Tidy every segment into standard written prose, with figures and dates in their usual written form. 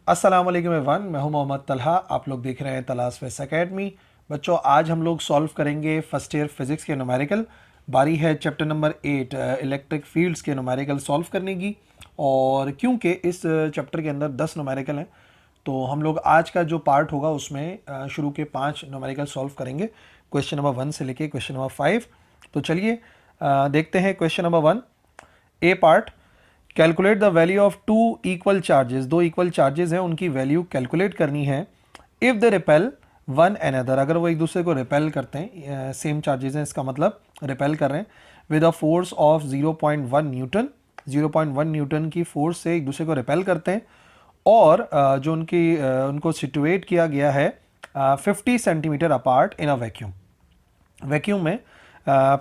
अस्सलाम वालेकुम एवरीवन, मैं हूं मोहम्मद तलहा। आप लोग देख रहे हैं तलाश वेस एकेडमी। बच्चों, आज हम लोग सॉल्व करेंगे फर्स्ट ईयर फिज़िक्स के न्यूमेरिकल। बारी है चैप्टर नंबर 8 इलेक्ट्रिक फील्ड्स के न्यूमेरिकल सॉल्व करने की। और क्योंकि इस चैप्टर के अंदर 10 न्यूमेरिकल हैं, तो हम लोग आज का जो पार्ट होगा उसमें शुरू के 5 न्यूमेरिकल सॉल्व करेंगे, क्वेश्चन नंबर 1 से लेके क्वेश्चन नंबर 5। तो चलिए देखते हैं question number 1 A part. Calculate the value of two equal charges. दो इक्वल चार्जेस हैं, उनकी वैल्यू कैलकुलेट करनी है। If the repel one another, अगर वो एक दूसरे को रिपेल करते हैं, सेम चार्जेस हैं, इसका मतलब रिपेल कर रहे हैं with a force of 0.1 Newton. 0.1 Newton की फोर्स से एक दूसरे को रिपेल करते हैं। और जो उनको सिचुएट किया गया है 50 centimetre apart in a vacuum. Vacuum में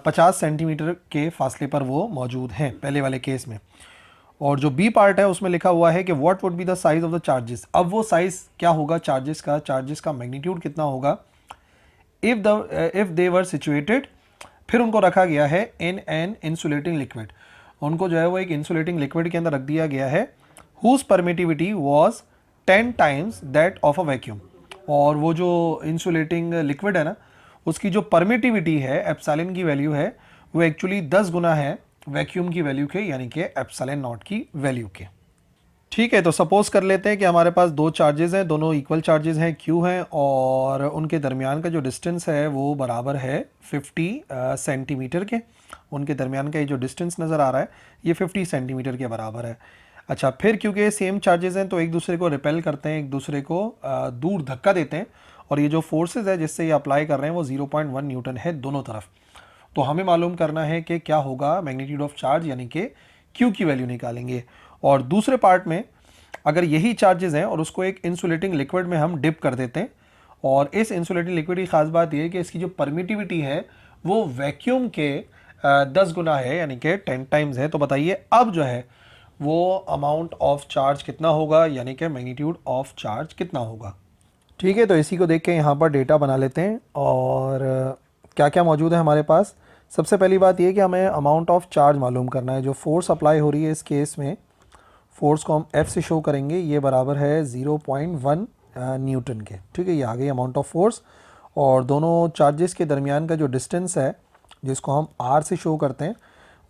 50 सेंटीमीटर के फासले पर वो मौजूद हैं पहले वाले केस में। और जो बी पार्ट है उसमें लिखा हुआ है कि what would be the size of the charges. अब वो साइज क्या होगा चार्जेस का मैग्नीट्यूड कितना होगा इफ दे वर सिचुएटेड। फिर उनको रखा गया है इन एन इंसुलेटिंग लिक्विड। उनको जो है वो एक इंसुलेटिंग लिक्विड के अंदर रख दिया गया है whose permittivity was 10 times that of a vacuum. और वो जो इंसुलेटिंग लिक्विड है ना, उसकी जो परमिटिविटी है, एप्सिलॉन की वैल्यू है, वो एक्चुअली 10 गुना है वैक्यूम की वैल्यू के, यानी कि एप्सिलॉन नॉट की वैल्यू के। ठीक है, तो सपोज कर लेते हैं कि हमारे पास दो चार्जेस हैं, दोनों इक्वल चार्जेस हैं क्यू हैं, और उनके दरमियान का जो डिस्टेंस है वो बराबर है 50 सेंटीमीटर के। उनके दरमियान का ये जो डिस्टेंस नज़र आ रहा है ये 50 सेंटीमीटर के बराबर है। अच्छा, फिर क्योंकि ये सेम चार्जेस हैं तो एक दूसरे को रिपेल करते हैं, एक दूसरे को दूर धक्का देते हैं, और ये जो फोर्सेज है जिससे ये अप्लाई कर रहे हैं वो 0.1 न्यूटन है दोनों तरफ। तो हमें मालूम करना है कि क्या होगा मैग्नीट्यूड ऑफ चार्ज, यानी कि क्यू की वैल्यू निकालेंगे। और दूसरे पार्ट में अगर यही चार्जेस हैं और उसको एक इंसुलेटिंग लिक्विड में हम डिप कर देते हैं, और इस इंसुलेटिंग लिक्विड की खास बात यह है कि इसकी जो परमिटिविटी है वो वैक्यूम के 10 गुना है, यानी कि 10 टाइम्स है। तो बताइए अब जो है वो अमाउंट ऑफ चार्ज कितना होगा, यानी कि मैग्नीट्यूड ऑफ चार्ज कितना होगा। ठीक है, तो इसी को देख के यहाँ पर डेटा बना लेते हैं। और क्या क्या मौजूद है हमारे पास। सबसे पहली बात ये कि हमें अमाउंट ऑफ चार्ज मालूम करना है। जो फोर्स अप्लाई हो रही है इस केस में, फोर्स को हम F से शो करेंगे, ये बराबर है 0.1 न्यूटन के। ठीक है, ये आ गई अमाउंट ऑफ फोर्स। और दोनों चार्जेस के दरमियान का जो डिस्टेंस है, जिसको हम R से शो करते हैं,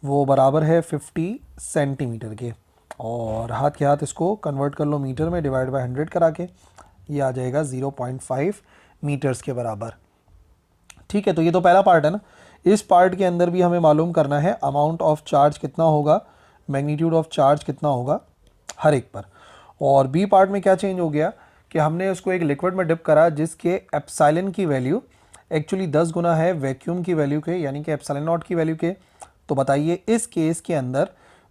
वो बराबर है 50 सेंटीमीटर के। और हाथ के हाथ इसको कन्वर्ट कर लो मीटर में, डिवाइड बाय 100 करा के ये आ जाएगा 0.5 मीटर्स के बराबर। ठीक है, तो ये तो पहला पार्ट है ना। इस पार्ट के अंदर भी हमें मालूम करना है अमाउंट ऑफ चार्ज कितना होगा, मैग्नीट्यूड ऑफ चार्ज कितना होगा हर एक पर। और बी पार्ट में क्या चेंज हो गया कि हमने उसको एक लिक्विड में डिप करा जिसके एप्सिलॉन की वैल्यू एक्चुअली 10 गुना है वैक्यूम की वैल्यू के, यानी कि एप्सिलॉन नॉट की वैल्यू के। तो बताइए इस केस के अंदर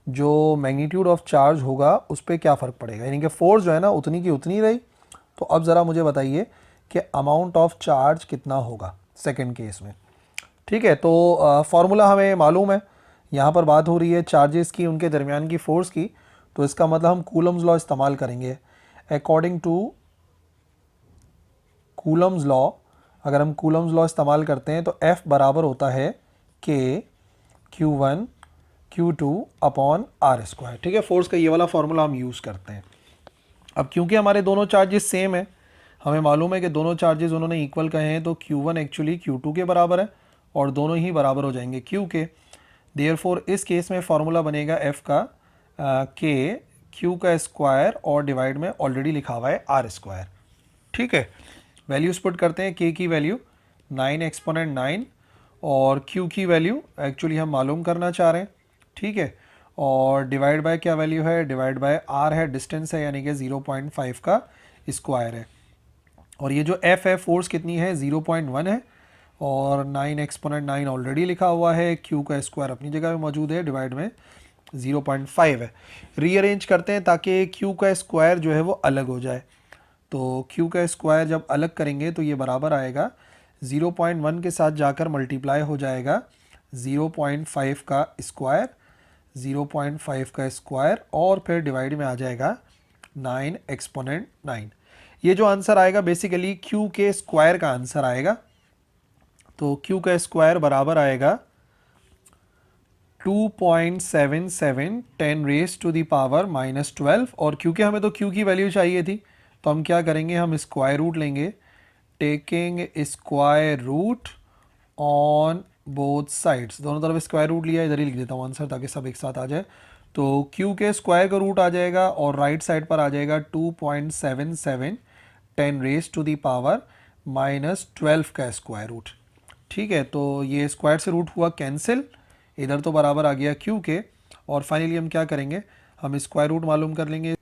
जो मैग्नीट्यूड ऑफ चार्ज होगा उस पर क्या फ़र्क पड़ेगा, यानी कि फोर्स जो है ना उतनी की उतनी रही। तो अब ज़रा मुझे बताइए कि अमाउंट ऑफ चार्ज कितना होगा सेकंड केस में। ठीक है, तो फॉर्मूला हमें मालूम है। यहाँ पर बात हो रही है चार्जेस की, उनके दरमियान की फ़ोर्स की, तो इसका मतलब हम कूलम्स लॉ इस्तेमाल करेंगे। अकॉर्डिंग टू कूलम्स लॉ, अगर हम कूलम्स लॉ इस्तेमाल करते हैं तो F बराबर होता है K Q1 Q2 upon R square. ठीक है, फोर्स का ये वाला फार्मूला हम यूज़ करते हैं। अब क्योंकि हमारे दोनों चार्जेस सेम है, हमें मालूम है कि दोनों चार्जेस उन्होंने इक्वल कहे हैं, तो Q1 एक्चुअली Q2 के बराबर है और दोनों ही बराबर हो जाएंगे Q के। देयरफॉर इस केस में फार्मूला बनेगा F का K Q का स्क्वायर और डिवाइड में ऑलरेडी लिखा हुआ है R स्क्वायर। ठीक है, वैल्यूज पुट करते हैं। K की वैल्यू 9 एक्सपोनेंट 9 और Q की वैल्यू एक्चुअली हम मालूम करना चाह रहे हैं। ठीक है, और डिवाइड बाय क्या वैल्यू है, डिवाइड बाय R है, डिस्टेंस है, यानी कि 0.5 का स्क्वायर है। और ये जो F है फोर्स कितनी है 0.1 है, और 9 एक्सपोनेंट 9 ऑलरेडी लिखा हुआ है, Q का स्क्वायर अपनी जगह में मौजूद है, डिवाइड में 0.5 है। रीअरेंज करते हैं ताकि Q का स्क्वायर जो है वो अलग हो जाए। तो Q का स्क्वायर जब अलग करेंगे तो ये बराबर आएगा 0.1 के साथ जाकर मल्टीप्लाई हो जाएगा 0.5 का स्क्वायर, 0.5 का स्क्वायर, और फिर डिवाइड में आ जाएगा 9 एक्सपोनेंट 9। ये जो आंसर आएगा बेसिकली Q के स्क्वायर का आंसर आएगा। तो Q का स्क्वायर बराबर आएगा 2.77 10 रेज टू दी पावर -12। और क्योंकि हमें तो Q की वैल्यू चाहिए थी तो हम क्या करेंगे, हम स्क्वायर रूट लेंगे, taking square root on both sides, दोनों तरफ स्क्वायर रूट लिया, इधर ही लिख देता हूँ आंसर ताकि सब एक साथ आ जाए। तो q के स्क्वायर का रूट आ जाएगा और राइट साइड पर आ जाएगा 2.77 10 रेज टू दी पावर -12 का स्क्वायर रूट। ठीक है, तो ये स्क्वायर से रूट हुआ कैंसिल, इधर तो बराबर आ गया q के, और फाइनली हम क्या करेंगे, हम स्क्वायर रूट मालूम कर लेंगे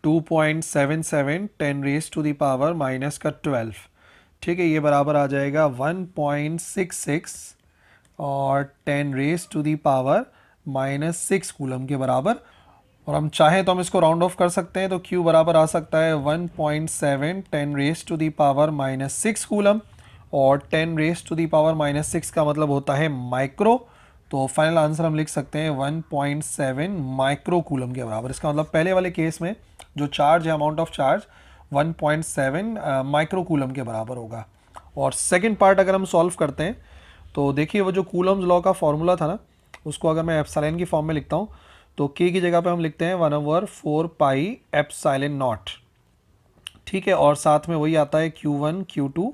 2.77 10 raise to the power minus का 12। ठीक है, ये बराबर आ जाएगा 1.66 और 10 raise to the power -6 coulomb के बराबर। और हम चाहें तो हम इसको राउंड ऑफ कर सकते हैं, तो Q बराबर आ सकता है 1.7 10 raise to the power -6 coulomb, और 10 रेज टू दी पावर -6 का मतलब होता है माइक्रो। तो फाइनल आंसर हम लिख सकते हैं 1.7 माइक्रो कूलम के बराबर। इसका मतलब पहले वाले केस में जो चार्ज है, amount of charge 1.7 micro coulomb के बराबर होगा। और सेकंड पार्ट अगर हम सॉल्व करते हैं तो देखिए, वो जो कूलम्स लॉ का फॉर्मूला था ना, उसको अगर मैं एप्सिलॉन की फॉर्म में लिखता हूँ तो k की जगह पे हम लिखते हैं 1/4 पाई एप्सिलॉन नॉट। ठीक है, और साथ में वही आता है Q1 Q2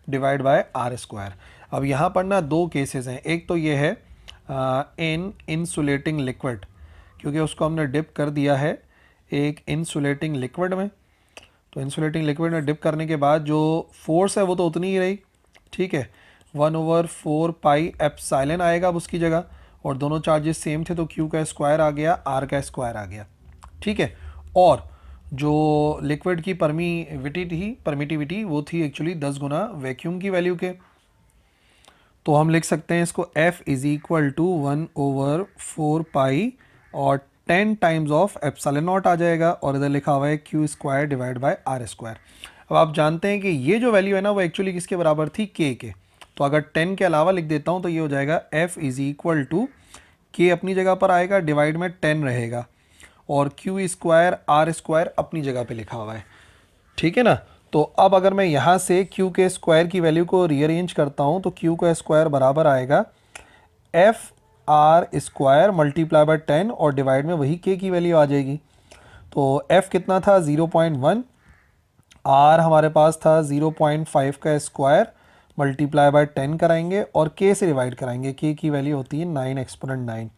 divide by R square. अब यहाँ पर ना दो केसेस हैं, एक तो ये है इन इंसुलेटिंग लिक्विड, क्योंकि उसको हमने डिप कर दिया है एक इंसुलेटिंग लिक्विड में। तो इंसुलेटिंग लिक्विड में डिप करने के बाद जो फोर्स है वो तो उतनी ही रही। ठीक है, 1/4 पाई एप्सिलॉन आएगा अब उसकी जगह, और दोनों चार्जेस सेम थे तो Q का स्क्वायर आ गया, R का स्क्वायर आ गया। ठीक है, और जो लिक्विड की परमिटिविटी वो थी एक्चुअली 10 गुना वैक्यूम की वैल्यू के। तो हम लिख सकते हैं इसको F इज इक्वल टू 1/4 पाई और 10 टाइम्स ऑफ एप्सिलॉन नॉट आ जाएगा, और इधर लिखा हुआ है Q square divide bye R square. अब आप जानते हैं कि ये जो वैल्यू है ना वो एक्चुअली किसके बराबर थी, K के। तो अगर 10 के अलावा लिख देता हूँ तो ये हो जाएगा F is equal to K अपनी जगह पर आएगा, डिवाइड में 10 रहेगा, और Q स्क्वायर R स्क्वायर अपनी जगह पे लिखा हुआ है। ठीक है ना, तो अब अगर मैं यहाँ से Q के स्क्वायर की वैल्यू को रीअरेंज करता हूँ तो Q का स्क्वायर बराबर आएगा F R square multiply by 10 और डिवाइड में वही K की वैल्यू आ जाएगी। तो F कितना था 0.1, R हमारे पास था 0.5 का स्क्वायर मल्टीप्लाई बाय 10 कराएंगे और K से डिवाइड कराएंगे, K की वैल्यू होती है 9 एक्सपोनेंट 9।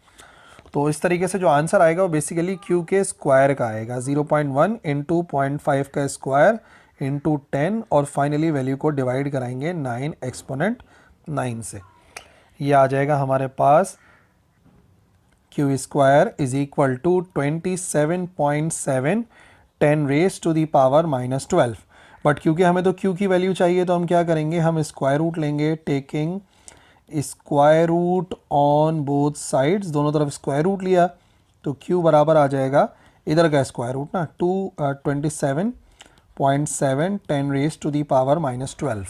तो इस तरीके से जो आंसर आएगा वो बेसिकली Q के स्क्वायर का आएगा, 0.1 इंटू 0.5 का स्क्वायर इंटू 10, और फाइनली वैल्यू को डिवाइड कराएंगे 9 एक्सपोनेंट 9 से। ये आ जाएगा हमारे पास Q square is equal to 27.7 10 raise to the power -12। But क्योंकि हमें तो Q की वैल्यू चाहिए तो हम क्या करेंगे, हम स्क्वायर रूट लेंगे, taking square root on both sides, दोनों तरफ स्क्वायर रूट लिया तो Q बराबर आ जाएगा इधर का स्क्वायर रूट ना 27.7 10 रेज टू दी पावर -12।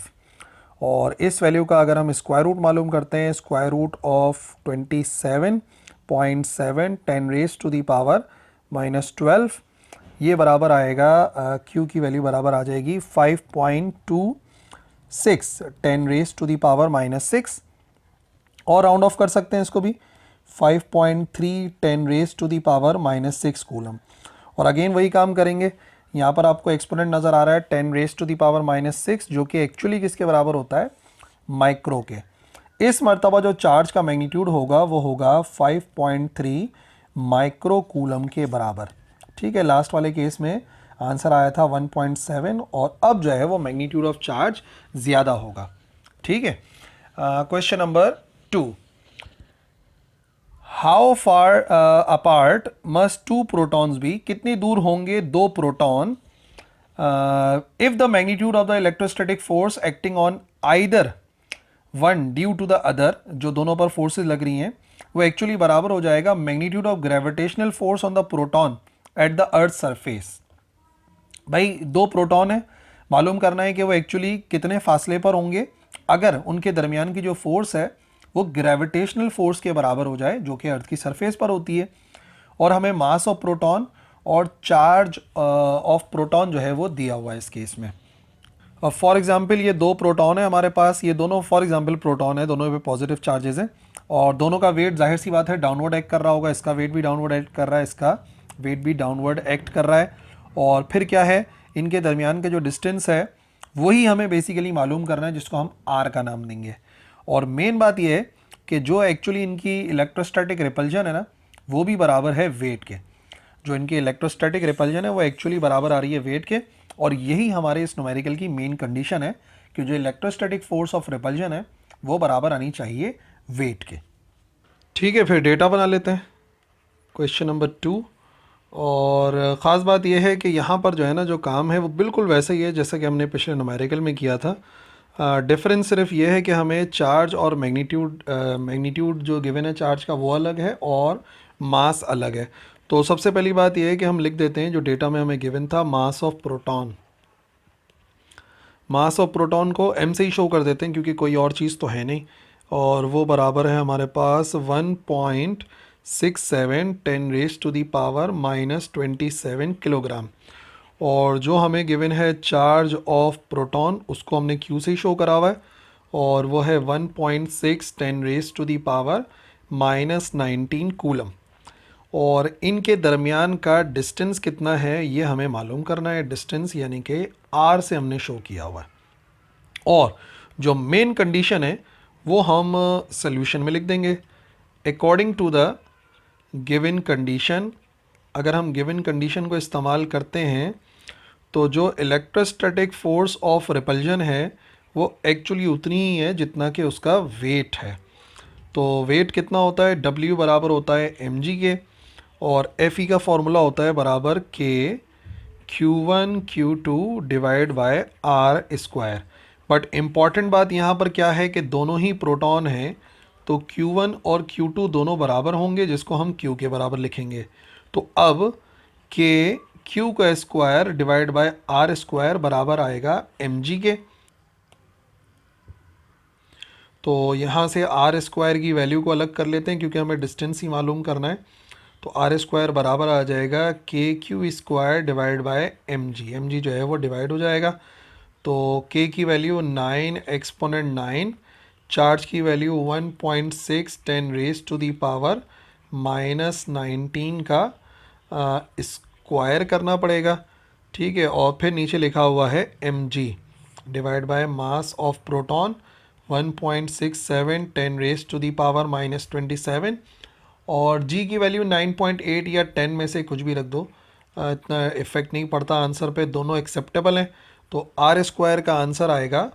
और इस वैल्यू का अगर हम स्क्वायर रूट मालूम करते हैं, square root of 27.7 10 raise to the power -12, ये बराबर आएगा Q की वैल्यू बराबर आ जाएगी 5.26 10 रेज टू दी पावर -6, और राउंड ऑफ कर सकते हैं इसको भी 5.3 10 raise to the power -6 coulomb. और अगेन वही काम करेंगे, यहाँ पर आपको एक्सपोनेंट नज़र आ रहा है 10 रेज टू दी पावर -6, जो कि एक्चुअली किसके बराबर होता है, माइक्रो के। इस मर्तबा जो चार्ज का मैग्नीट्यूड होगा वो होगा 5.3 माइक्रो कूलम के बराबर। ठीक है, लास्ट वाले केस में आंसर आया था 1.7, और अब जो है वो मैग्नीट्यूड ऑफ चार्ज ज़्यादा होगा। ठीक है, question number 2, how far apart must 2 protons be, कितनी दूर होंगे 2 proton if the magnitude of the electrostatic force acting on either one due to the other, जो दोनों पर फोर्सेस लग रही हैं वो एक्चुअली बराबर हो जाएगा magnitude of gravitational force on the proton at the earth surface. भाई 2 प्रोटॉन है, मालूम करना है कि वो एक्चुअली कितने फासले पर होंगे अगर उनके दरमियान की जो फोर्स है वो ग्रेविटेशनल फोर्स के बराबर हो जाए, जो कि अर्थ की सरफेस पर होती है। और हमें मास ऑफ प्रोटॉन और चार्ज ऑफ प्रोटॉन जो है वो दिया हुआ है इस केस में। और फॉर एग्जांपल ये 2 प्रोटॉन है हमारे पास, ये दोनों फॉर एग्जांपल प्रोटॉन है, दोनों पे पॉजिटिव चार्जेस हैं, और दोनों का वेट जाहिर सी बात है डाउनवर्ड एक्ट कर रहा होगा, इसका वेट भी डाउनवर्ड एक्ट कर रहा है, इसका वेट भी डाउनवर्ड एक्ट कर रहा है। और फिर क्या है, इनके दरमियान का जो डिस्टेंस है वही हमें बेसिकली मालूम करना है, जिसको हम आर का नाम देंगे। और मेन बात यह है कि जो एक्चुअली इनकी इलेक्ट्रोस्टैटिक रिपल्जन है ना, वो भी बराबर है वेट के। जो इनकी इलेक्ट्रोस्टैटिक रिपल्जन है वो एक्चुअली बराबर आ रही है वेट के, और यही हमारे इस न्यूमेरिकल की मेन कंडीशन है कि जो इलेक्ट्रोस्टैटिक फोर्स ऑफ रिपल्जन है वो बराबर आनी चाहिए वेट के। ठीक है, फिर डेटा बना लेते हैं क्वेश्चन नंबर 2। और ख़ास बात यह है कि यहाँ पर जो है ना, जो काम है वो बिल्कुल वैसे ही है जैसा कि हमने पिछले न्यूमेरिकल में किया था। डिफरेंस सिर्फ ये है कि हमें चार्ज और मैग्नीट्यूड जो गिवन है चार्ज का वो अलग है और मास अलग है। तो सबसे पहली बात यह है कि हम लिख देते हैं जो डेटा में हमें गिवन था, मास of proton. Mass of proton को m से ही शो कर देते हैं क्योंकि कोई और चीज़ तो है नहीं, और वो बराबर है हमारे पास 1.67 10⁻⁻27 किलोग्राम। और जो हमें गिवन है चार्ज ऑफ प्रोटॉन उसको हमने Q से ही शो करा हुआ है, और वो है 1.6 10⁻⁻19 कूलम। और इनके दरमियान का डिस्टेंस कितना है ये हमें मालूम करना है। डिस्टेंस यानी कि R से हमने शो किया हुआ है। और जो मेन कंडीशन है वो हम सॉल्यूशन में लिख देंगे। According to the given condition, अगर हम गिवन कंडीशन को इस्तेमाल करते हैं तो जो इलेक्ट्रोस्टैटिक फोर्स ऑफ रिपल्जन है वो एक्चुअली उतनी ही है जितना कि उसका वेट है। तो वेट कितना होता है, W बराबर होता है mg के, और Fe का फॉर्मूला होता है बराबर K Q1 Q2 divide by R square. But important बात यहाँ पर क्या है कि दोनों ही प्रोटॉन हैं, तो Q1 और Q2 दोनों बराबर होंगे, जिसको हम Q के बराबर लिखेंगे। तो अब K Q का square divide by R square बराबर आएगा mg के। तो यहाँ से आर स्क्वायर की वैल्यू को अलग कर लेते हैं क्योंकि हमें डिस्टेंस ही मालूम करना है। तो आर स्क्वायर बराबर आ जाएगा K Q square divide by M G जो है वो डिवाइड हो जाएगा। तो के की वैल्यू 9 एक्सपोनेंट 9, चार्ज की वैल्यू 1.6 10⁻⁻19 का स्क्वायर करना पड़ेगा। ठीक है, और फिर नीचे लिखा हुआ है M G divide by mass of proton 1.67 10⁻⁻27, और g की वैल्यू 9.8 या 10 में से कुछ भी रख दो, इतना इफेक्ट नहीं पड़ता आंसर पे, दोनों एक्सेप्टेबल हैं। तो आर स्क्वायर का आंसर आएगा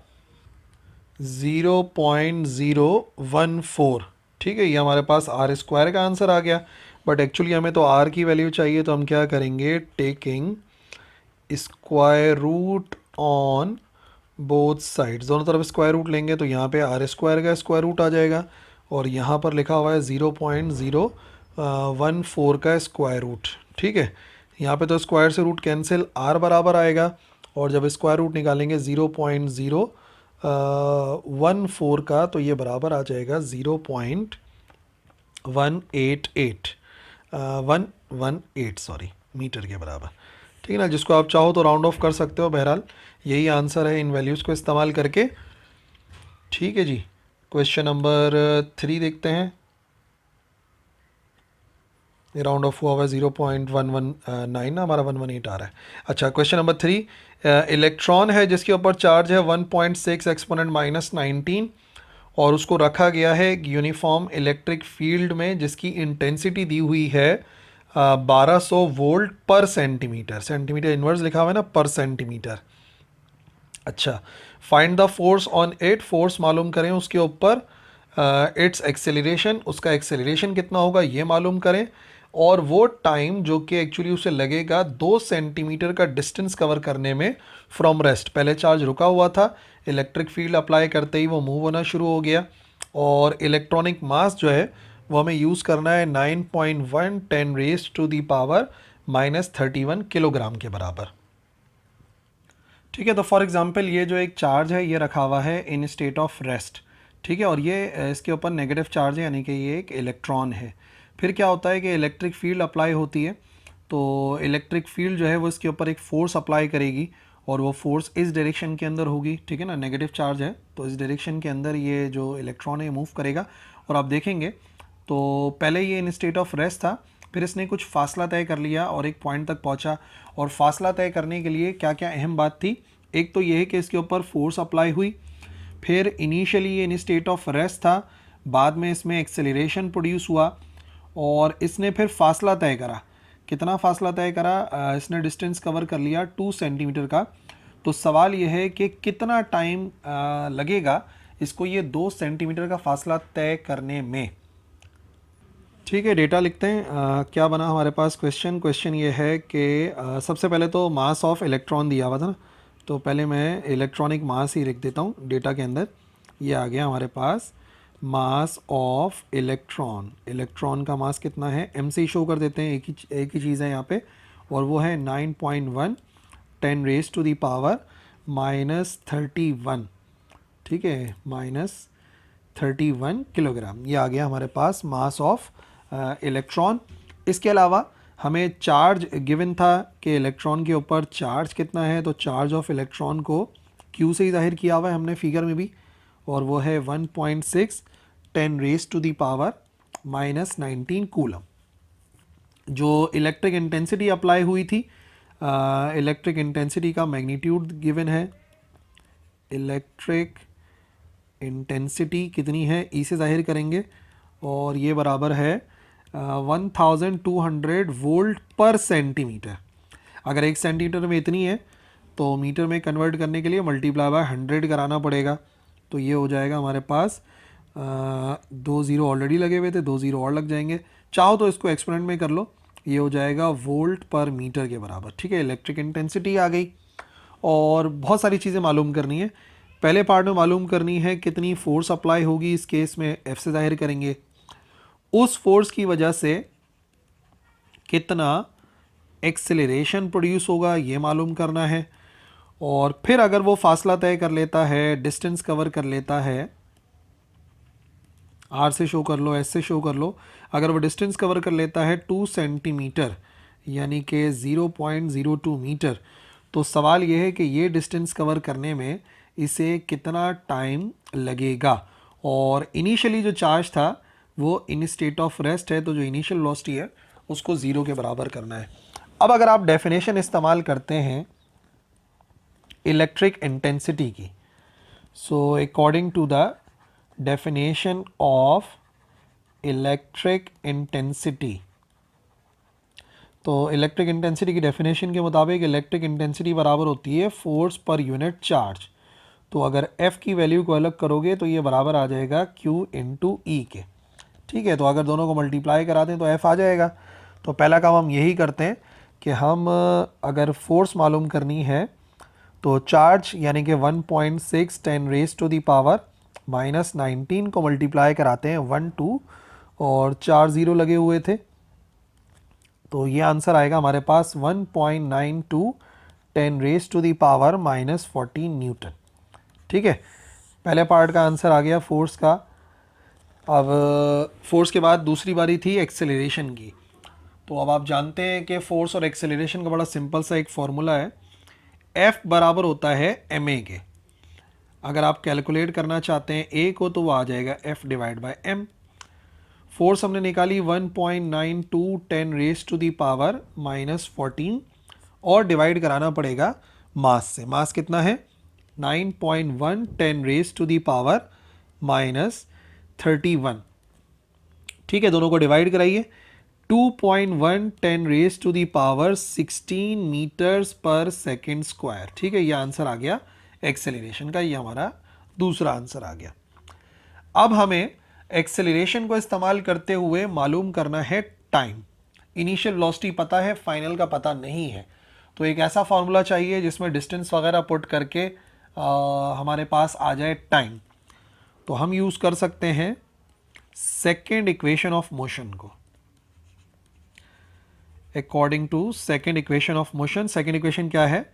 0.014। ठीक है, ये हमारे पास आर स्क्वायर का आंसर आ गया। बट एक्चुअली हमें तो आर की वैल्यू चाहिए, तो हम क्या करेंगे, taking square root on both sides, दोनों तरफ स्क्वायर रूट लेंगे तो यहाँ पे आर स्क्वायर का स्क्वायर रूट आ जाएगा, और यहाँ पर लिखा हुआ है 0.014 का स्क्वायर रूट। ठीक है, यहाँ पे तो स्क्वायर से रूट कैंसिल, आर बराबर आएगा, और जब स्क्वायर रूट निकालेंगे 0.014 का, तो ये बराबर आ जाएगा 118 सॉरी मीटर के बराबर। ठीक है ना, जिसको आप चाहो तो राउंड ऑफ कर सकते हो। बहरहाल यही आंसर है इन वैल्यूज़ को इस्तेमाल करके। ठीक है जी, क्वेश्चन नंबर 3 देखते हैं। ये राउंड ऑफ हुआ हुआ 0.119 ना, हमारा 118 आ रहा है। अच्छा, क्वेश्चन नंबर 3, इलेक्ट्रॉन है जिसके ऊपर चार्ज है 1.6 एक्सपोनेंट -19, और उसको रखा गया है यूनिफॉर्म इलेक्ट्रिक फील्ड में जिसकी इंटेंसिटी दी हुई है 1200 वोल्ट पर सेंटीमीटर। सेंटीमीटर इनवर्स लिखा हुआ है ना, पर सेंटीमीटर। अच्छा, find the force on it, force मालूम करें उसके ऊपर। इट्स एक्सेलरेशन, उसका एक्सेलरेशन कितना होगा ये मालूम करें, और वो टाइम जो कि एक्चुअली उसे लगेगा 2 सेंटीमीटर का डिस्टेंस कवर करने में फ्रॉम रेस्ट। पहले चार्ज रुका हुआ था, इलेक्ट्रिक फील्ड अप्लाई करते ही वो मूव होना शुरू हो गया, और इलेक्ट्रॉनिक मास जो है वो हमें यूज़ करना है 9.1 10⁻⁻31 किलोग्राम के बराबर। ठीक है, तो फॉर एग्जांपल ये जो एक चार्ज है ये रखा हुआ है इन स्टेट ऑफ रेस्ट। ठीक है, और ये इसके ऊपर नेगेटिव चार्ज है, यानी कि ये एक इलेक्ट्रॉन है। फिर क्या होता है कि इलेक्ट्रिक फील्ड अप्लाई होती है, तो इलेक्ट्रिक फील्ड जो है वो इसके ऊपर एक फ़ोर्स अप्लाई करेगी, और वो फोर्स इस डायरेक्शन के अंदर होगी। ठीक है ना, नेगेटिव चार्ज है तो इस डायरेक्शन के अंदर ये जो इलेक्ट्रॉन है मूव करेगा। और आप देखेंगे तो पहले ये इन स्टेट ऑफ रेस्ट था, फिर इसने कुछ फासला तय कर लिया और एक पॉइंट तक पहुंचा। और फासला तय करने के लिए क्या क्या अहम बात थी, एक तो ये है कि इसके ऊपर फोर्स अप्लाई हुई, फिर इनिशियली ये इन स्टेट ऑफ रेस्ट था, बाद में इसमें एक्सेलरेशन प्रोड्यूस हुआ, और इसने फिर फासला तय करा। कितना फासला तय करा, इसने डिस्टेंस कवर कर लिया 2 सेंटीमीटर का। तो सवाल यह है कि कितना टाइम लगेगा इसको ये 2 सेंटीमीटर का फासला तय करने में। ठीक है, डेटा लिखते हैं। क्या बना हमारे पास क्वेश्चन ये है कि सबसे पहले तो मास ऑफ इलेक्ट्रॉन दिया हुआ था ना, तो पहले मैं इलेक्ट्रॉनिक मास ही लिख देता हूँ डेटा के अंदर। ये आ गया हमारे पास मास ऑफ इलेक्ट्रॉन। इलेक्ट्रॉन का मास कितना है, m से ही शो कर देते हैं, एक ही चीज़ है यहाँ पे, और वो है 9.1 10 रेज टू दी पावर -31। ठीक है, -31 किलोग्राम। ये आ गया हमारे पास मास ऑफ इलेक्ट्रॉन। इसके अलावा हमें चार्ज गिवन था कि इलेक्ट्रॉन के ऊपर चार्ज कितना है, तो चार्ज ऑफ इलेक्ट्रॉन को Q से ही जाहिर किया हुआ है हमने फिगर में भी, और वो है 1.6 10 raise to the power -19 coulomb. जो इलेक्ट्रिक इंटेंसिटी अप्लाई हुई थी, इलेक्ट्रिक इंटेंसिटी का मैग्नीट्यूड गिवन है। इलेक्ट्रिक इंटेंसिटी कितनी है, ई से जाहिर करेंगे, और ये बराबर है 1200 वोल्ट पर सेंटीमीटर। अगर 1 सेंटीमीटर में इतनी है तो मीटर में कन्वर्ट करने के लिए मल्टीप्लाई बाय 100 कराना पड़ेगा। तो ये हो जाएगा हमारे पास 2 ज़ीरो ऑलरेडी लगे हुए थे, 2 ज़ीरो और लग जाएंगे। चाहो तो इसको एक्सपोनेंट में कर लो, ये हो जाएगा वोल्ट पर मीटर के बराबर। ठीक है, इलेक्ट्रिक इंटेंसिटी आ गई। और बहुत सारी चीज़ें मालूम करनी है। पहले पार्ट में मालूम करनी है कितनी फोर्स अप्लाई होगी, इस केस में F से जाहिर करेंगे। उस फोर्स की वजह से कितना एक्सेलरेशन प्रोड्यूस होगा ये मालूम करना है। और फिर अगर वो फासला तय कर लेता है, डिस्टेंस कवर कर लेता है, R से शो कर लो, S से शो कर लो, अगर वो डिस्टेंस कवर कर लेता है 2 सेंटीमीटर यानी कि 0.02 मीटर, तो सवाल ये है कि ये डिस्टेंस कवर करने में इसे कितना टाइम लगेगा। और इनिशियली जो चार्ज था वो इन स्टेट ऑफ रेस्ट है, तो जो इनिशियल वेलोसिटी है उसको 0 के बराबर करना है। अब अगर आप डेफिनेशन इस्तेमाल करते हैं इलेक्ट्रिक इंटेंसिटी की, so according to the definition of electric intensity, तो इलेक्ट्रिक इंटेंसिटी की डेफिनेशन के मुताबिक इलेक्ट्रिक इंटेंसिटी बराबर होती है फोर्स पर यूनिट चार्ज। तो अगर F की वैल्यू को अलग करोगे तो ये बराबर आ जाएगा Q इंटू ई के। ठीक है, तो अगर दोनों को मल्टीप्लाई करा दें तो F आ जाएगा। तो पहला काम हम यही करते हैं कि हम अगर फोर्स मालूम करनी है तो चार्ज यानी कि 1.6 10 रेज टू दी पावर -19 को मल्टीप्लाई कराते हैं 1 2, और 4 ज़ीरो लगे हुए थे, तो ये आंसर आएगा हमारे पास 1.92 10 raise to the power -14 newton. ठीक है, पहले पार्ट का आंसर आ गया फोर्स का। अब फोर्स के बाद दूसरी बारी थी एक्सेलरेशन की। तो अब आप जानते हैं कि फोर्स और एक्सेलरेशन का बड़ा सिंपल सा एक फॉर्मूला है, F बराबर होता है ma के। अगर आप कैलकुलेट करना चाहते हैं a को तो वो आ जाएगा F divide by m। Force हमने निकाली 1.92 10 रेज टू दी पावर -14, और डिवाइड कराना पड़ेगा मास से। मास कितना है 9.1 10 रेज टू दी पावर -31। ठीक है, दोनों को डिवाइड कराइए, 2.1 10 raise to the power 16 metres per second square. ठीक है, ये आंसर आ गया एक्सेलरेशन का, ये हमारा दूसरा आंसर आ गया। अब हमें एक्सेलरेशन को इस्तेमाल करते हुए मालूम करना है टाइम। इनिशियल वेलोसिटी पता है, फाइनल का पता नहीं है, तो एक ऐसा फार्मूला चाहिए जिसमें डिस्टेंस वगैरह पुट करके हमारे पास आ जाए टाइम। तो हम यूज़ कर सकते हैं सेकेंड इक्वेशन ऑफ मोशन को। According to second equation of motion, second equation क्या है,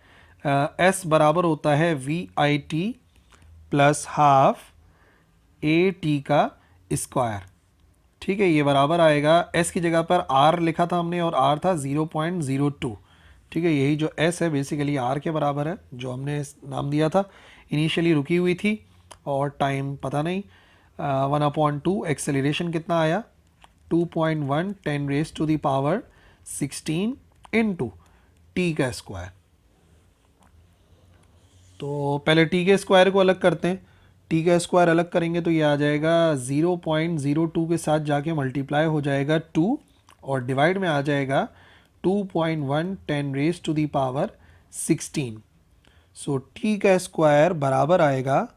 S बराबर होता है VIT प्लस हाफ AT का स्क्वायर। ठीक है, ये बराबर आएगा, S की जगह पर R लिखा था हमने और R था 0.02। ठीक है, यही जो S है बेसिकली R के बराबर है, जो हमने नाम दिया था। इनिशियली रुकी हुई थी और टाइम पता नहीं। 1/2 एक्सेलरेशन कितना आया 2.1 10 raise to the power 16 into T का स्क्वायर। तो पहले टी के स्क्वायर को अलग करते हैं। टी का स्क्वायर अलग करेंगे तो ये आ जाएगा 0.02 के साथ जाके मल्टीप्लाई हो जाएगा 2 और डिवाइड में आ जाएगा 2.1 10 raise to the power 16। So T का स्क्वायर बराबर आएगा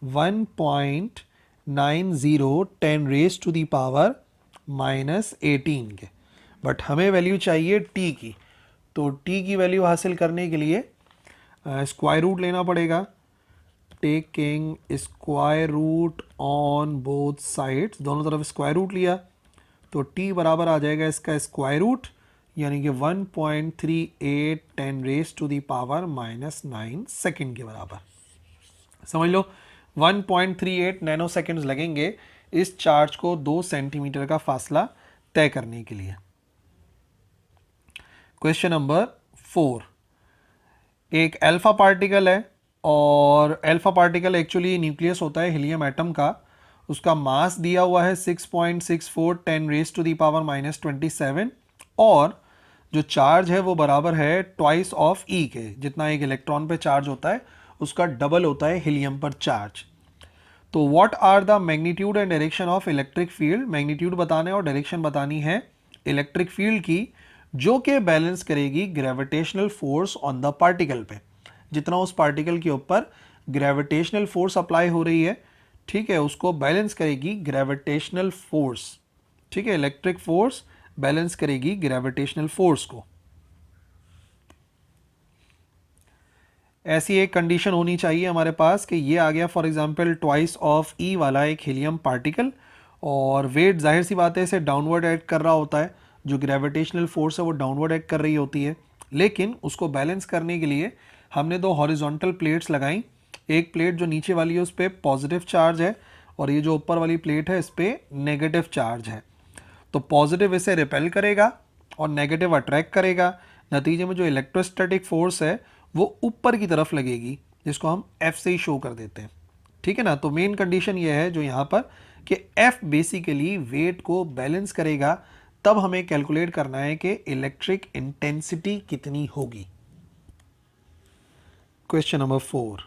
1.90 10 रेज टू द पावर -18 के। बट हमें वैल्यू चाहिए टी की, तो टी की वैल्यू हासिल करने के लिए स्क्वायर रूट लेना पड़ेगा। Taking square root on both sides, दोनों तरफ स्क्वायर रूट लिया तो t बराबर आ जाएगा इसका स्क्वायर रूट, यानी कि 1.38 10 raise to the power -9 second के बराबर। समझ लो 1.38 नैनो सेकेंड्स लगेंगे इस चार्ज को 2 सेंटीमीटर का फासला तय करने के लिए। क्वेश्चन नंबर 4, एक अल्फा पार्टिकल है और अल्फा पार्टिकल एक्चुअली न्यूक्लियस होता है हीलियम एटम का। उसका मास दिया हुआ है 6.64 10 रेज टू द पावर -27 और जो चार्ज है वो बराबर है ट्वाइस ऑफ ई के। जितना एक इलेक्ट्रॉन पे चार्ज होता है उसका डबल होता है हीलियम पर चार्ज। तो what are the magnitude and direction of electric field, magnitude बताना है और डायरेक्शन बतानी है इलेक्ट्रिक फील्ड की, जो कि बैलेंस करेगी gravitational force on the particle पे। जितना उस पार्टिकल के ऊपर ग्रेविटेशनल फोर्स अप्लाई हो रही है, ठीक है, उसको बैलेंस करेगी ग्रेविटेशनल फोर्स। ठीक है, इलेक्ट्रिक फोर्स बैलेंस करेगी ग्रेविटेशनल फोर्स को। ऐसी एक कंडीशन होनी चाहिए हमारे पास कि ये आ गया फॉर एग्जांपल ट्वाइस ऑफ ई वाला एक हीलियम पार्टिकल और वेट जाहिर सी बात है इसे डाउनवर्ड एक्ट कर रहा होता है। जो ग्रेविटेशनल फोर्स है वो डाउनवर्ड एक्ट कर रही होती है, लेकिन उसको बैलेंस करने के लिए हमने दो हॉरिजॉन्टल प्लेट्स लगाई। एक प्लेट जो नीचे वाली है उस पर पॉजिटिव चार्ज है और ये जो ऊपर वाली प्लेट है इस पर नेगेटिव चार्ज है। तो पॉजिटिव इसे रिपेल करेगा और नेगेटिव अट्रैक्ट करेगा। नतीजे में जो इलेक्ट्रोस्टैटिक फोर्स है वो ऊपर की तरफ लगेगी, जिसको हम F से ही शो कर देते हैं। ठीक है ना। तो मेन कंडीशन ये है जो यहाँ पर कि F बेसिकली वेट को बैलेंस करेगा। तब हमें कैलकुलेट करना है कि इलेक्ट्रिक इंटेंसिटी कितनी होगी। क्वेश्चन नंबर 4,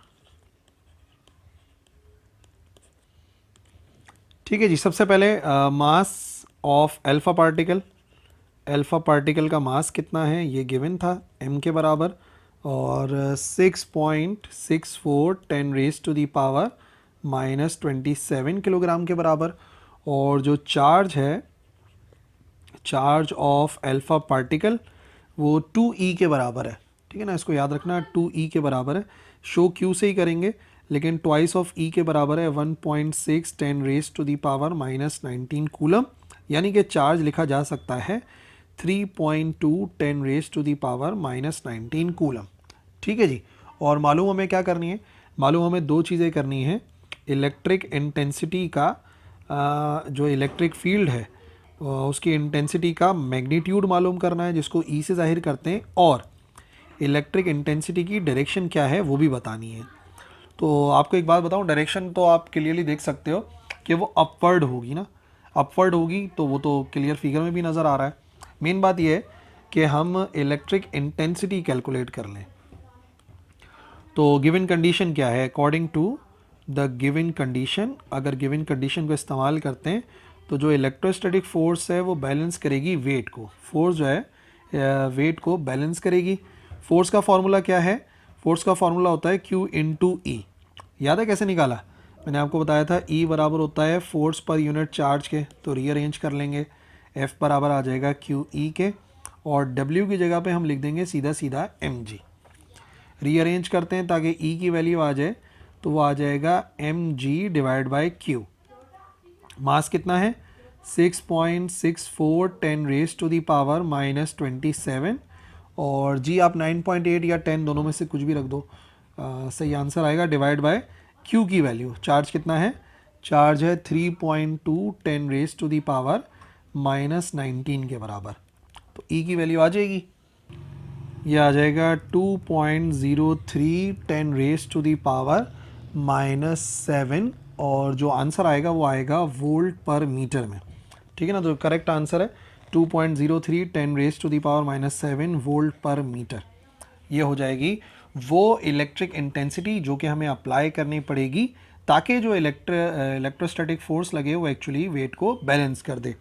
ठीक है जी। सबसे पहले mass of alpha particle, alpha particle का मास कितना है ये गिवन था m के बराबर और 6.64 10 raise to the power -27 kilogram के बराबर। और जो चार्ज है, चार्ज ऑफ अल्फा पार्टिकल वो 2e के बराबर है। ठीक है ना, इसको याद रखना 2e के बराबर है। शो q से ही करेंगे लेकिन ट्वाइस ऑफ e के बराबर है 1.6 10 raise to the power -19 coulomb, यानी कि चार्ज लिखा जा सकता है 3.2 10 raise to the power -19 coulomb. ठीक है जी। और मालूम हमें क्या करनी है, मालूम हमें दो चीज़ें करनी है। इलेक्ट्रिक इंटेंसिटी का जो इलेक्ट्रिक फील्ड है उसकी इंटेंसिटी का मैग्नीट्यूड मालूम करना है, जिसको ई से जाहिर करते हैं, और इलेक्ट्रिक इंटेंसिटी की डायरेक्शन क्या है वो भी बतानी है। तो आपको एक बात बताऊं, डायरेक्शन तो आप क्लियरली देख सकते हो कि वो अपवर्ड होगी ना, अपवर्ड होगी तो वो तो क्लियर फिगर में भी नज़र आ रहा है। मेन बात ये है कि हम इलेक्ट्रिक इंटेंसिटी कैलकुलेट कर लें। तो गिवन कंडीशन क्या है, according to the given condition, अगर गिवन कंडीशन को इस्तेमाल करते हैं तो जो इलेक्ट्रोस्टैटिक फोर्स है वो बैलेंस करेगी वेट को। फोर्स जो है वेट को बैलेंस करेगी। फोर्स का फॉर्मूला क्या है, फोर्स का फॉर्मूला होता है Q इंटू ई। याद है कैसे निकाला, मैंने आपको बताया था E बराबर होता है फोर्स पर यूनिट चार्ज के। तो रीअरेंज कर लेंगे, F बराबर आ जाएगा QE के और W की जगह पे हम लिख देंगे सीधा सीधा mg। रीअरेंज करते हैं ताकि E की वैल्यू आ जाए, तो वो आ जाएगा mg डिवाइड बाई Q। मास कितना है 6.64 10 रेज टू दी पावर -27 और जी आप 9.8 या 10 दोनों में से कुछ भी रख दो, सही आंसर आएगा, डिवाइड बाय Q की वैल्यू। चार्ज कितना है, चार्ज है 3.2 10 रेज टू दी पावर -19 के बराबर। तो E की वैल्यू आ जाएगी, ये आ जाएगा 2.03 10 रेज टू दी पावर -7 और जो आंसर आएगा वो आएगा वोल्ट पर मीटर में। ठीक है ना। तो करेक्ट आंसर है 2.03 10⁻⁻⁷ वोल्ट पर मीटर। ये हो जाएगी वो इलेक्ट्रिक इंटेंसिटी जो कि हमें अप्लाई करनी पड़ेगी ताकि जो इलेक्ट्रोस्टैटिक फोर्स लगे वो एक्चुअली वेट को बैलेंस कर दे।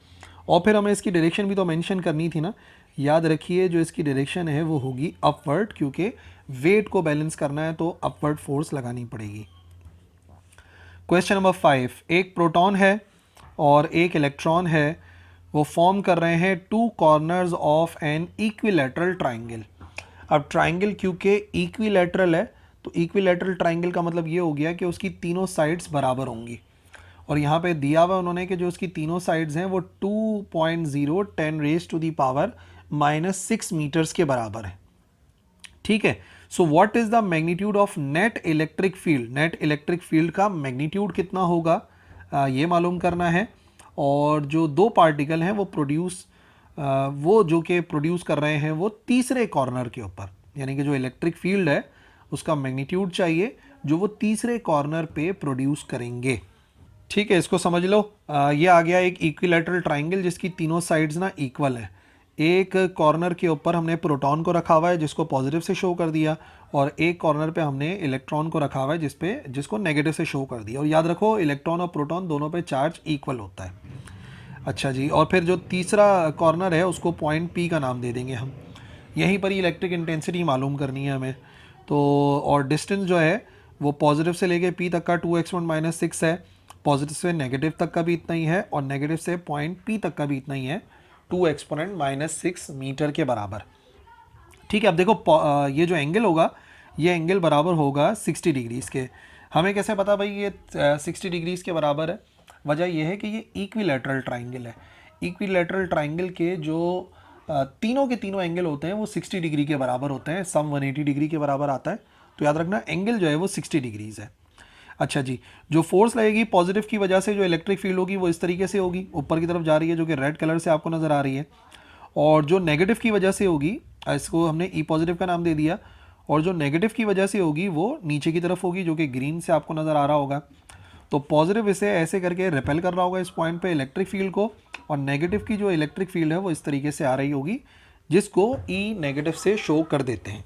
और फिर हमें इसकी डायरेक्शन भी तो मेंशन करनी थी ना। याद रखिए जो इसकी डायरेक्शन है वो होगी अपवर्ड, क्योंकि वेट को बैलेंस करना है तो अपवर्ड फोर्स लगानी पड़ेगी। क्वेश्चन नंबर 5, एक प्रोटॉन है और एक इलेक्ट्रॉन है, वो फॉर्म कर रहे हैं two corners of an equilateral triangle. अब ट्राइंगल क्योंकि इक्विलैटरल है तो इक्विलैटरल ट्राइंगल का मतलब ये हो गया कि उसकी तीनों साइड्स बराबर होंगी। और यहाँ पे दिया हुआ उन्होंने कि जो उसकी तीनों साइड्स हैं वो 2.0 10⁻⁻⁶ मीटर्स के बराबर है। ठीक है। So what is the magnitude of net electric field. Net electric field का मैग्नीट्यूड कितना होगा ये मालूम करना है। और जो दो पार्टिकल हैं वो जो कि प्रोड्यूस कर रहे हैं वो तीसरे कॉर्नर के ऊपर, यानी कि जो इलेक्ट्रिक फील्ड है उसका मैग्नीट्यूड चाहिए जो वो तीसरे कॉर्नर पे प्रोड्यूस करेंगे। ठीक है, इसको समझ लो। ये आ गया एक इक्विलैटरल ट्राइंगल जिसकी तीनों साइड्स ना इक्वल है। एक कॉर्नर के ऊपर हमने प्रोटॉन को रखा हुआ है जिसको पॉजिटिव से शो कर दिया, और एक कॉर्नर पे हमने इलेक्ट्रॉन को रखा हुआ है जिसको नेगेटिव से शो कर दिया। और याद रखो इलेक्ट्रॉन और प्रोटॉन दोनों पे चार्ज इक्वल होता है। अच्छा जी, और फिर जो तीसरा कॉर्नर है उसको पॉइंट पी का नाम दे देंगे हम। यहीं पर ही इलेक्ट्रिक इंटेंसिटी मालूम करनी है हमें। तो और डिस्टेंस जो है वो पॉजिटिव से लेके पी तक का 2 है, पॉजिटिव से नेगेटिव तक का भी इतना ही है, और नेगेटिव से पॉइंट पी तक का भी इतना ही है, 2 मीटर के बराबर। ठीक है। अब देखो ये जो एंगल होगा ये एंगल बराबर होगा 60 डिग्रीज़ के। हमें कैसे पता भाई ये 60 डिग्रीज़ के बराबर है? वजह यह है कि ये इक्विलैटरल ट्राइंगल है। इक्विलैटरल ट्राइंगल के जो तीनों के तीनों एंगल होते हैं वो 60 डिग्री के बराबर होते हैं। सम 180 डिग्री के बराबर आता है। तो याद रखना एंगल जो है वो 60 डिग्रीज़ है। अच्छा जी, जो फोर्स लगेगी पॉजिटिव की वजह से जो इलेक्ट्रिक फील्ड होगी वो इस तरीके से होगी, ऊपर की तरफ जा रही है, जो कि रेड कलर से आपको नज़र आ रही है। और जो नेगेटिव की वजह से होगी इसको हमने ई पॉजिटिव का नाम दे दिया, और जो नेगेटिव की वजह से होगी वो नीचे की तरफ होगी, जो कि ग्रीन से आपको नज़र आ रहा होगा। तो पॉजिटिव इसे ऐसे करके रिपेल कर रहा होगा इस पॉइंट पे इलेक्ट्रिक फील्ड को, और नेगेटिव की जो इलेक्ट्रिक फील्ड है वो इस तरीके से आ रही होगी, जिसको ई नेगेटिव से शो कर देते हैं।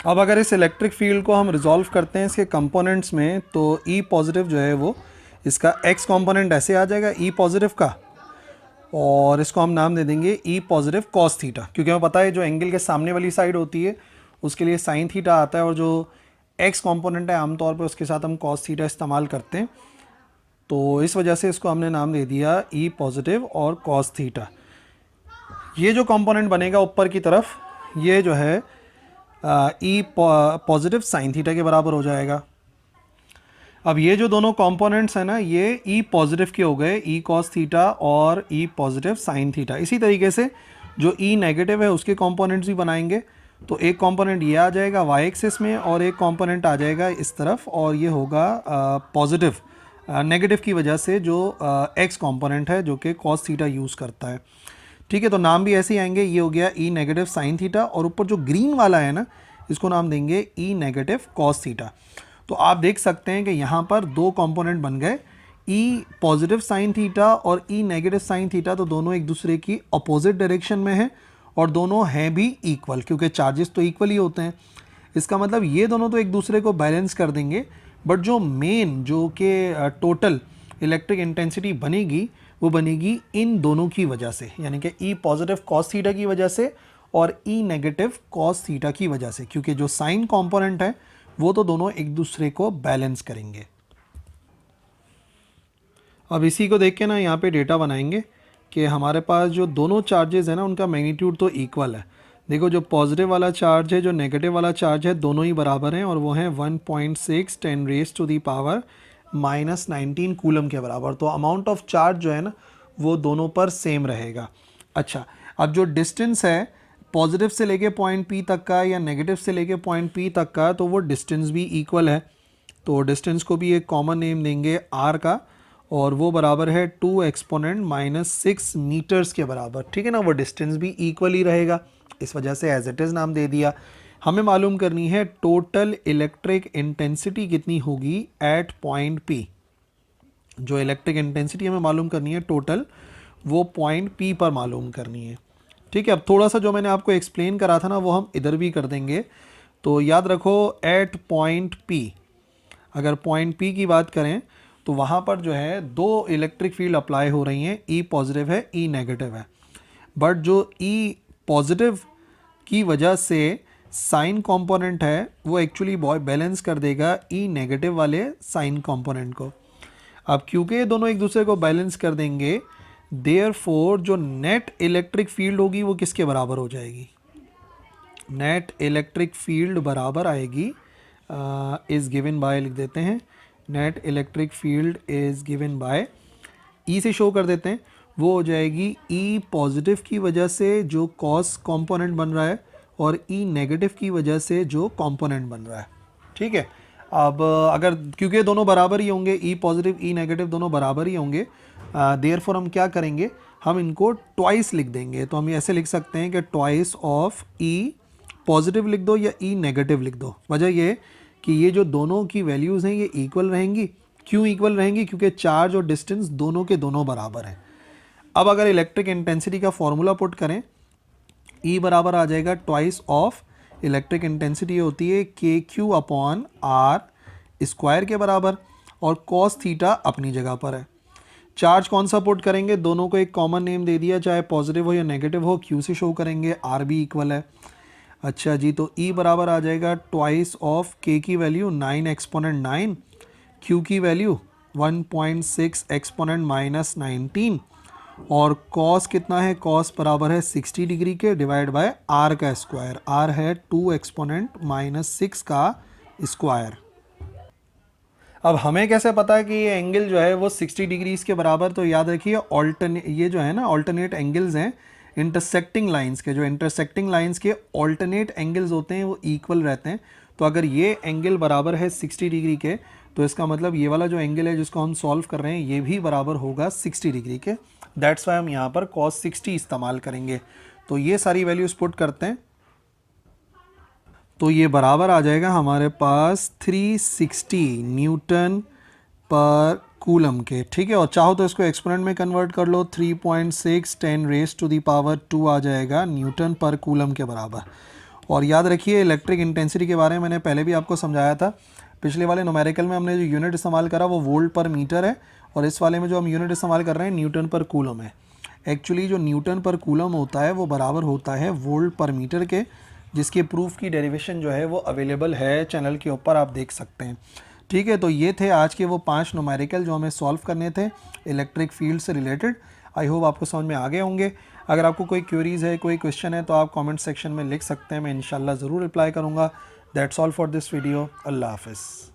अब अगर इस इलेक्ट्रिक फील्ड को हम रिजॉल्व करते हैं इसके कंपोनेंट्स में, तो ई पॉजिटिव जो है वो इसका एक्स कंपोनेंट ऐसे आ जाएगा ई पॉजिटिव का, और इसको हम नाम दे देंगे ई पॉजिटिव कॉस थीटा, क्योंकि हमें पता है जो एंगल के सामने वाली साइड होती है उसके लिए साइन थीटा आता है, और जो एक्स कंपोनेंट है आमतौर पे उसके साथ हम कॉस थीटा इस्तेमाल करते हैं। तो इस वजह से इसको हमने नाम दे दिया ई पॉजिटिव और कॉस थीटा। ये जो कंपोनेंट बनेगा ऊपर की तरफ ये जो है ई पॉजिटिव साइन थीटा के बराबर हो जाएगा। अब ये जो दोनों कंपोनेंट्स हैं ना ये ई पॉजिटिव के हो गए, ई कॉस थीटा और ई पॉजिटिव साइन थीटा। इसी तरीके से जो ई नेगेटिव है उसके कंपोनेंट्स भी बनाएंगे। तो एक कंपोनेंट ये आ जाएगा वाई एक्सिस में, और एक कंपोनेंट आ जाएगा इस तरफ, और ये होगा पॉजिटिव नेगेटिव की वजह से जो एक्स कंपोनेंट है जो कि कॉस थीटा यूज़ करता है। ठीक है, तो नाम भी ऐसे ही आएंगे। ये हो गया ई नेगेटिव साइन थीटा, और ऊपर जो ग्रीन वाला है ना इसको नाम देंगे ई नेगेटिव कॉस थीटा। तो आप देख सकते हैं कि यहाँ पर दो कंपोनेंट बन गए, ई पॉजिटिव साइन थीटा और ई नेगेटिव साइन थीटा। तो दोनों एक दूसरे की अपोजिट डायरेक्शन में है, और दोनों हैं भी इक्वल, क्योंकि चार्जेस तो इक्वल ही होते हैं। इसका मतलब ये दोनों तो एक दूसरे को बैलेंस कर देंगे, बट जो मेन जो कि टोटल इलेक्ट्रिक इंटेंसिटी बनेगी वो बनेगी इन दोनों की वजह से, यानी कि ई पॉजिटिव कॉस थीटा की वजह से और ई नेगेटिव कॉस थीटा की वजह से, क्योंकि जो साइन कंपोनेंट है वो तो दोनों एक दूसरे को बैलेंस करेंगे। अब इसी को देख के ना यहाँ पे डेटा बनाएंगे कि हमारे पास जो दोनों चार्जेस है ना उनका मैग्नीट्यूड तो इक्वल है। देखो जो पॉजिटिव वाला चार्ज है जो नेगेटिव वाला चार्ज है दोनों ही बराबर हैं, और वो हैं 1.6 10⁻⁻⁻19 कूलम के बराबर। तो अमाउंट ऑफ चार्ज जो है ना वो दोनों पर सेम रहेगा। अच्छा, अब जो डिस्टेंस है पॉजिटिव से लेके पॉइंट पी तक का या नेगेटिव से लेके पॉइंट पी तक का, तो वो डिस्टेंस भी इक्वल है। तो डिस्टेंस को भी एक कॉमन नेम देंगे आर का, और वो बराबर है 2 - मीटर्स के बराबर। ठीक है ना, वो डिस्टेंस भी इक्वल ही रहेगा, इस वजह से एज इट इज़ नाम दे दिया। हमें मालूम करनी है टोटल इलेक्ट्रिक इंटेंसिटी कितनी होगी एट पॉइंट पी। जो इलेक्ट्रिक इंटेंसिटी हमें मालूम करनी है टोटल, वो पॉइंट P पर मालूम करनी है। ठीक है, अब थोड़ा सा जो मैंने आपको एक्सप्लेन करा था ना वो हम इधर भी कर देंगे। तो याद रखो एट पॉइंट P, अगर पॉइंट P की बात करें तो वहाँ पर जो है दो इलेक्ट्रिक फील्ड अप्लाई हो रही हैं, E पॉजिटिव है, E नेगेटिव है। बट जो E पॉजिटिव की वजह से साइन कंपोनेंट है वो एक्चुअली बैलेंस कर देगा E नेगेटिव वाले साइन कंपोनेंट को। अब क्योंकि ये दोनों एक दूसरे को बैलेंस कर देंगे, देयरफॉर जो नेट इलेक्ट्रिक फील्ड होगी वो किसके बराबर हो जाएगी? नेट इलेक्ट्रिक फील्ड बराबर आएगी, इज़ गिवन बाय, लिख देते हैं net electric field is given by, E से शो कर देते हैं, वो हो जाएगी ई पॉजिटिव की वजह से जो कॉस कंपोनेंट बन रहा है और ई नेगेटिव की वजह से जो कंपोनेंट बन रहा है। ठीक है, अब अगर क्योंकि दोनों बराबर ही होंगे, ई पॉजिटिव ई नेगेटिव दोनों बराबर ही होंगे, देयरफॉर हम क्या करेंगे, हम इनको ट्वाइस लिख देंगे। तो हम ऐसे लिख सकते हैं कि ट्वाइस ऑफ ई पॉजिटिव लिख दो या ई नेगेटिव लिख दो। वजह ये कि ये जो दोनों की वैल्यूज़ हैं ये इक्वल रहेंगी। क्यों इक्वल रहेंगी? क्योंकि चार्ज और डिस्टेंस दोनों के दोनों बराबर हैं। अब अगर इलेक्ट्रिक इंटेंसिटी का फॉर्मूला पुट करें, E बराबर आ जाएगा ट्वाइस ऑफ इलेक्ट्रिक इंटेंसिटी होती है के क्यू अपॉन आर स्क्वायर के बराबर, और कॉस थीटा अपनी जगह पर है। चार्ज कौन सा पुट करेंगे? दोनों को एक कॉमन नेम दे दिया, चाहे पॉजिटिव हो या नेगेटिव हो, क्यू से शो करेंगे, आर भी इक्वल है। अच्छा जी, तो E बराबर आ जाएगा ट्वाइस ऑफ के की वैल्यू 9 एक्सपोनेंट 9, क्यू की वैल्यू 1.6 एक्सपोनेंट माइनस 19, और कॉस कितना है? कॉस बराबर है 60 डिग्री के डिवाइड बाय आर का स्क्वायर, आर है 2 एक्सपोनेंट माइनस 6 का स्क्वायर। अब हमें कैसे पता है कि ये एंगल जो है वो 60 डिग्रीज के बराबर? तो याद रखिए ये जो है ना ऑल्टरनेट एंगल्स हैं इंटरसेक्टिंग लाइंस के, जो इंटरसेक्टिंग लाइंस के ऑल्टरनेट एंगल्स होते हैं वो इक्वल रहते हैं। तो अगर ये एंगल बराबर है 60 डिग्री के, तो इसका मतलब ये वाला जो एंगल है जिसको हम सॉल्व कर रहे हैं ये भी बराबर होगा 60 डिग्री के। दैट्स वाई हम यहाँ पर cos 60 इस्तेमाल करेंगे। तो ये सारी वैल्यूज पुट करते हैं, तो ये बराबर आ जाएगा हमारे पास 360 न्यूटन पर कूलम के। ठीक है, और चाहो तो इसको एक्सपोनेंट में कन्वर्ट कर लो, 3.6 10 रेज टू दी पावर 2 आ जाएगा न्यूटन पर कूलम के बराबर। और याद रखिए इलेक्ट्रिक इंटेंसिटी के बारे में मैंने पहले भी आपको समझाया था। पिछले वाले न्यूमेरिकल में हमने जो यूनिट इस्तेमाल करा वो वोल्ट पर मीटर है, और इस वाले में जो हम यूनिट इस्तेमाल कर रहे हैं न्यूटन पर कूलम है। एक्चुअली जो न्यूटन पर कूलम होता है वो बराबर होता है वोल्ट पर मीटर के, जिसके प्रूफ की डेरिवेशन जो है वो अवेलेबल है चैनल के ऊपर, आप देख सकते हैं। ठीक है, तो ये थे आज के वो 5 न्यूमेरिकल जो हमें सॉल्व करने थे इलेक्ट्रिक फील्ड से रिलेटेड। आई होप आपको समझ में आ गए होंगे। अगर आपको कोई क्वेरीज़ है, कोई क्वेश्चन है, तो आप कमेंट सेक्शन में लिख सकते हैं, मैं इंशाल्लाह ज़रूर रिप्लाई करूँगा। That's all for this video. अल्लाह हाफ़िज़।